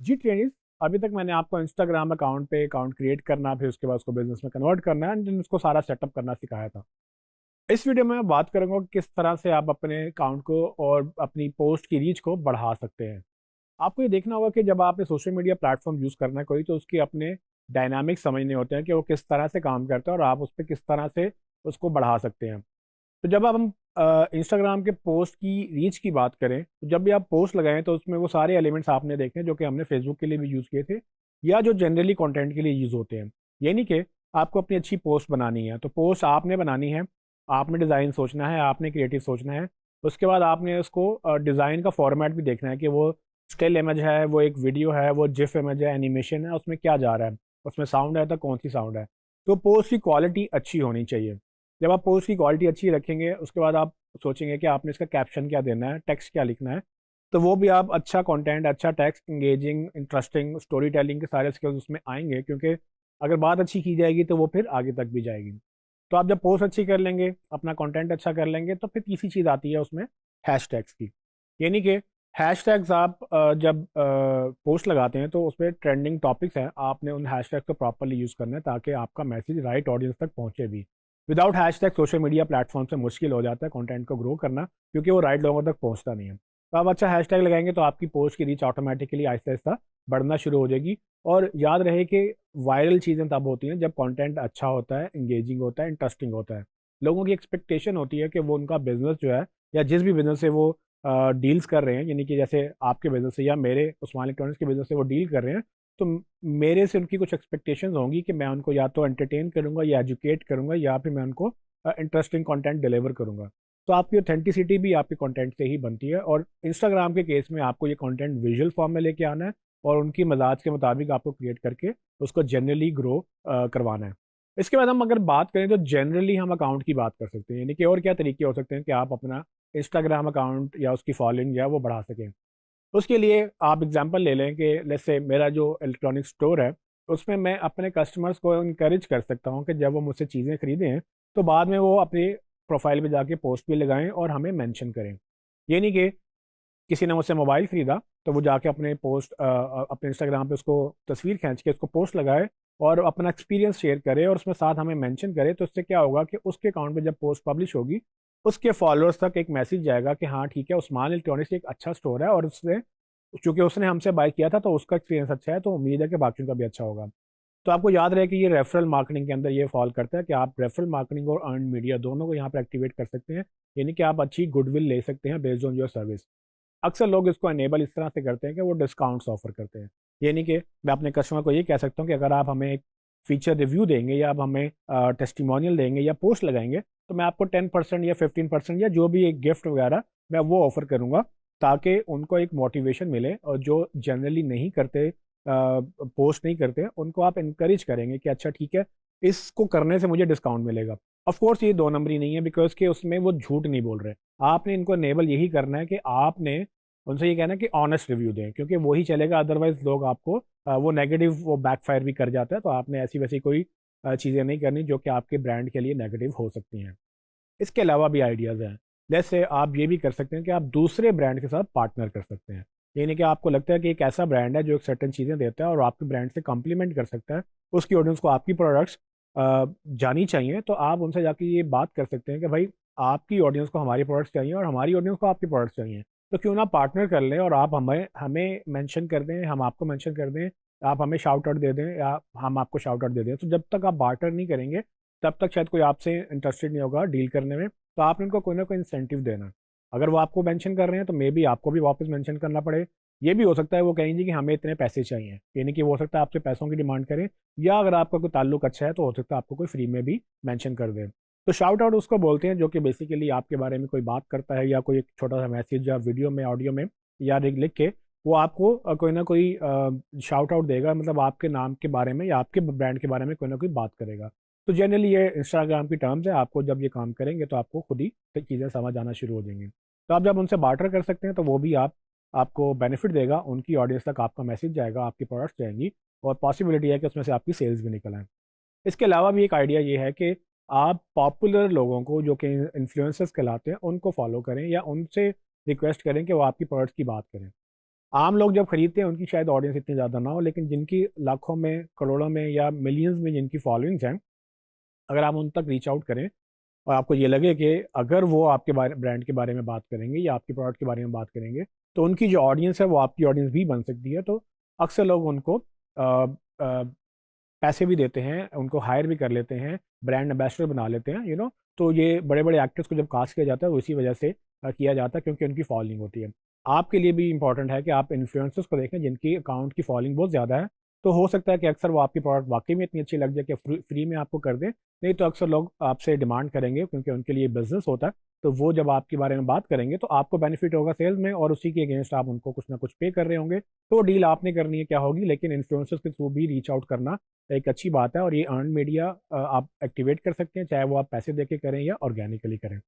जी trainees, अभी तक मैंने आपको इंस्टाग्राम अकाउंट पे अकाउंट क्रिएट करना, फिर उसके बाद उसको बिजनेस में कन्वर्ट करना एंड देन उसको सारा सेटअप करना सिखाया था। इस वीडियो में मैं बात करूंगा कि किस तरह से आप अपने अकाउंट को और अपनी पोस्ट की रीच को बढ़ा सकते हैं। आपको ये देखना होगा कि जब आपने सोशल मीडिया प्लेटफॉर्म यूज़ करना है कोई, तो उसके अपने डायनामिक्स समझने होते हैं कि वो किस तरह से काम करता है और आप उस पर किस तरह से उसको बढ़ा सकते हैं। तो जब हम इंस्टाग्राम के पोस्ट की रीच की बात करें, तो जब भी आप पोस्ट लगाएं तो उसमें वो सारे एलिमेंट्स आपने देखे हैं जो कि हमने फेसबुक के लिए भी यूज़ किए थे या जो जनरली कंटेंट के लिए यूज़ होते हैं। ये नहीं कि आपको अपनी अच्छी पोस्ट बनानी है तो पोस्ट आपने बनानी है, आपने डिज़ाइन सोचना है, आपने क्रिएटिव सोचना है। उसके बाद आपने उसको डिज़ाइन का फॉर्मेट भी देखना है कि वो स्टिल इमेज है, वो एक वीडियो है, वो जिफ इमेज है, एनिमेशन है, उसमें क्या जा रहा है, उसमें साउंड है तो कौन सी साउंड है। तो पोस्ट की क्वालिटी अच्छी होनी चाहिए। जब आप पोस्ट की क्वालिटी अच्छी रखेंगे, उसके बाद आप सोचेंगे कि आपने इसका कैप्शन क्या देना है, टेक्स्ट क्या लिखना है, तो वो भी आप अच्छा कंटेंट, अच्छा text, engaging, interesting, story telling के सारे स्किल्स उसमें आएंगे, क्योंकि अगर बात अच्छी की जाएगी तो वो फिर आगे तक भी जाएगी। तो आप जब पोस्ट अच्छी कर लेंगे, अपना कंटेंट अच्छा कर लेंगे, तो फिर तीसरी चीज़ आती है उसमें हैशटैग्स की। यानी कि हैशटैग्स आप जब पोस्ट लगाते हैं तो उसमें ट्रेंडिंग टॉपिक्स हैं, आपने उन हैशटैग्स को प्रॉपरली यूज़ करना है ताकि आपका मैसेज राइट ऑडियंस तक पहुंचे भी। Without hashtag social media platform से मुश्किल हो जाता है कंटेंट को ग्रो करना, क्योंकि वो राइट लोगों तक पहुंचता नहीं है। तो आप अच्छा हैशटैग लगाएंगे तो आपकी पोस्ट की रीच ऑटोमेटिकली आहिस्ता आहिस्ता बढ़ना शुरू हो जाएगी। और याद रहे कि वायरल चीज़ें तब होती हैं जब कंटेंट अच्छा होता है, इंगेजिंग होता है, इंटरेस्टिंग होता है। लोगों की एक्सपेक्टेशन होती है कि वो उनका बिजनेस जो है, या जिस भी बिजनेस से वो डील्स कर रहे हैं, यानी कि जैसे आपके बिजनेस से या मेरे उस्मान इलेक्ट्रॉनिक्स के बिजनेस से वो डील कर रहे हैं, तो मेरे से उनकी कुछ एक्सपेक्टेशंस होंगी कि मैं उनको या तो एंटरटेन करूंगा या एजुकेट करूंगा या फिर मैं उनको इंटरेस्टिंग कंटेंट डिलीवर करूंगा। तो आपकी ऑथेंटिसिटी भी आपके कंटेंट से ही बनती है, और इंस्टाग्राम के केस में आपको ये कंटेंट विजुअल फॉर्म में लेके आना है और उनकी मजाज के मुताबिक आपको क्रिएट करके उसको जनरली ग्रो करवाना है। इसके बाद हम अगर बात करें तो जनरली हम अकाउंट की बात कर सकते हैं, यानी कि और क्या तरीके हो सकते हैं कि आप अपना इंस्टाग्राम अकाउंट या उसकी फॉलोइंग जो है वो बढ़ा सकें। उसके लिए आप एग्जांपल ले लें कि लेट्स से मेरा जो इलेक्ट्रॉनिक स्टोर है, उसमें मैं अपने कस्टमर्स को इनकरेज कर सकता हूँ कि जब वो मुझसे चीज़ें खरीदें तो बाद में वो अपनी प्रोफाइल पे जाके पोस्ट भी लगाएं और हमें मेंशन करें। ये नहीं कि किसी ने मुझसे मोबाइल खरीदा तो वो जाके अपने पोस्ट अपने इंस्टाग्राम पे उसको तस्वीर खींच के उसको पोस्ट लगाए और अपना एक्सपीरियंस शेयर करे और उसमें साथ हमें मेंशन करे। तो इससे क्या होगा कि उसके अकाउंट पे जब पोस्ट पब्लिश होगी, उसके फॉलोअर्स तक एक मैसेज जाएगा कि हाँ ठीक है, उस्मान इलेक्ट्रॉनिक्स एक अच्छा स्टोर है और उसने, चूंकि उसने हमसे बाय किया था तो उसका एक्सपीरियंस अच्छा है, तो उम्मीद है कि बाकियों का भी अच्छा होगा। तो आपको याद रहे कि ये रेफरल मार्केटिंग के अंदर ये फॉल करता है कि आप रेफरल मार्केटिंग और अर्न मीडिया दोनों को यहाँ पर एक्टिवेट कर सकते हैं। यानी कि आप अच्छी गुडविल ले सकते हैं बेस्ड ऑन योर सर्विस। अक्सर लोग इसको एनेबल इस तरह से करते हैं कि वो डिस्काउंट्स ऑफर करते हैं। ये नहीं कि मैं अपने कस्टमर को ये कह सकता हूँ कि अगर आप हमें एक फीचर रिव्यू देंगे या आप हमें टेस्टिमोनियल देंगे या पोस्ट लगाएंगे तो मैं आपको 10% या 15% या जो भी एक गिफ्ट वगैरह मैं वो ऑफर करूँगा, ताकि उनको एक मोटिवेशन मिले। और जो जनरली नहीं करते, पोस्ट नहीं करते, उनको आप इंकरेज करेंगे कि अच्छा ठीक है, इसको करने से मुझे डिस्काउंट मिलेगा। ऑफ कोर्स ये दो नंबरी नहीं है, बिकॉज के उसमें वो झूठ नहीं बोल रहे। आपने इनको एनेबल यही करना है कि आपने उनसे ये कहना है कि ऑनेस्ट रिव्यू दें, क्योंकि वही चलेगा, अदरवाइज लोग आपको वो नेगेटिव वो बैकफायर भी कर जाता है। तो आपने ऐसी वैसी कोई चीज़ें नहीं करनी जो कि आपके ब्रांड के लिए नेगेटिव हो सकती हैं। इसके अलावा भी आइडियाज़ हैं। जैसे आप ये भी कर सकते हैं कि आप दूसरे ब्रांड के साथ पार्टनर कर सकते हैं। यानी कि आपको लगता है कि एक ऐसा ब्रांड है जो एक सर्टेन चीज़ें देता है और आपके ब्रांड से कॉम्प्लीमेंट कर सकता है, उसकी ऑडियंस को आपकी प्रोडक्ट्स जानी चाहिए, तो आप उनसे जाके ये बात कर सकते हैं कि भाई आपकी ऑडियंस को हमारी प्रोडक्ट्स चाहिए और हमारी ऑडियंस को आपकी प्रोडक्ट्स चाहिए। तो क्यों ना पार्टनर कर लें और आप हमें हमें मेंशन कर दें, हम आपको मेंशन कर दें, आप हमें शाउट आउट दे दें या हम आपको शाउट आउट दे दें। तो जब तक आप बार्टर नहीं करेंगे तब तक शायद कोई आपसे इंटरेस्टेड नहीं होगा डील करने में। तो आपने उनको कोई ना कोई इंसेंटिव देना। अगर वो आपको मेंशन कर रहे हैं तो मे बी आपको भी वापस मेंशन करना पड़े। ये भी हो सकता है वो कहेंगे कि हमें इतने पैसे चाहिए, यानी कि वो हो सकता है आपसे पैसों की डिमांड करें, या अगर आपका कोई ताल्लुक अच्छा है तो हो सकता है आपको कोई फ्री में भी मेंशन कर दे। तो शाउट आउट उसको बोलते हैं जो कि बेसिकली आपके बारे में कोई बात करता है या कोई एक छोटा सा मैसेज या वीडियो में, ऑडियो में या लिख के वो आपको कोई ना कोई शाउट आउट देगा, मतलब आपके नाम के बारे में या आपके ब्रांड के बारे में कोई ना कोई बात करेगा। तो जनरली ये इंस्टाग्राम की टर्म्स है, आपको जब ये काम करेंगे तो आपको खुद ही चीज़ें समझ आना शुरू हो जाएंगी। तो आप जब उनसे बार्टर कर सकते हैं तो वो भी आपको बेनिफिट देगा, उनकी ऑडियंस तक आपका मैसेज जाएगा, आपकी प्रोडक्ट्स जाएंगी और पॉसिबिलिटी है कि उसमें से आपकी सेल्स भी निकल आए। इसके अलावा भी एक आइडिया ये है कि आप पॉपुलर लोगों को जो कि इन्फ्लुएंसर्स कहलाते हैं उनको फॉलो करें या उनसे रिक्वेस्ट करें कि वो आपकी प्रोडक्ट्स की बात करें। आम लोग जब खरीदते हैं उनकी शायद ऑडियंस इतनी ज़्यादा ना हो, लेकिन जिनकी लाखों में, करोड़ों में या मिलियंस में जिनकी फॉलोइंग्स हैं, अगर आप उन तक रीच आउट करें और आपको ये लगे कि अगर वो आपके बारे, ब्रांड के बारे में बात करेंगे या आपके प्रोडक्ट के बारे में बात करेंगे, तो उनकी जो ऑडियंस है वो आपकी ऑडियंस भी बन सकती है। तो अक्सर लोग उनको पैसे भी देते हैं, उनको हायर भी कर लेते हैं, ब्रांड एम्बेसडर बना लेते हैं, तो ये बड़े बड़े एक्टर्स को जब कास्ट किया जाता है वो इसी वजह से किया जाता है, क्योंकि उनकी फॉलोइंग होती है। आपके लिए भी इंपॉर्टेंट है कि आप इन्फ्लुएंसर्स को देखें जिनकी अकाउंट की फॉलोइंग बहुत ज़्यादा है। तो हो सकता है कि अक्सर वो आपकी प्रोडक्ट वाकई में इतनी अच्छी लग जाए कि फ्री में आपको कर दें, नहीं तो अक्सर लोग आपसे डिमांड करेंगे क्योंकि उनके लिए बिजनेस होता है। तो वो जब आपके बारे में बात करेंगे तो आपको बेनिफिट होगा सेल्स में, और उसी के अगेंस्ट आप उनको कुछ ना कुछ पे कर रहे होंगे। तो डील आपने करनी है क्या होगी, लेकिन इन्फ्लुएंसर्स के थ्रू भी रीच आउट करना एक अच्छी बात है, और ये अर्न मीडिया आप एक्टिवेट कर सकते हैं, चाहे वो आप पैसे दे के करें या ऑर्गेनिकली करें।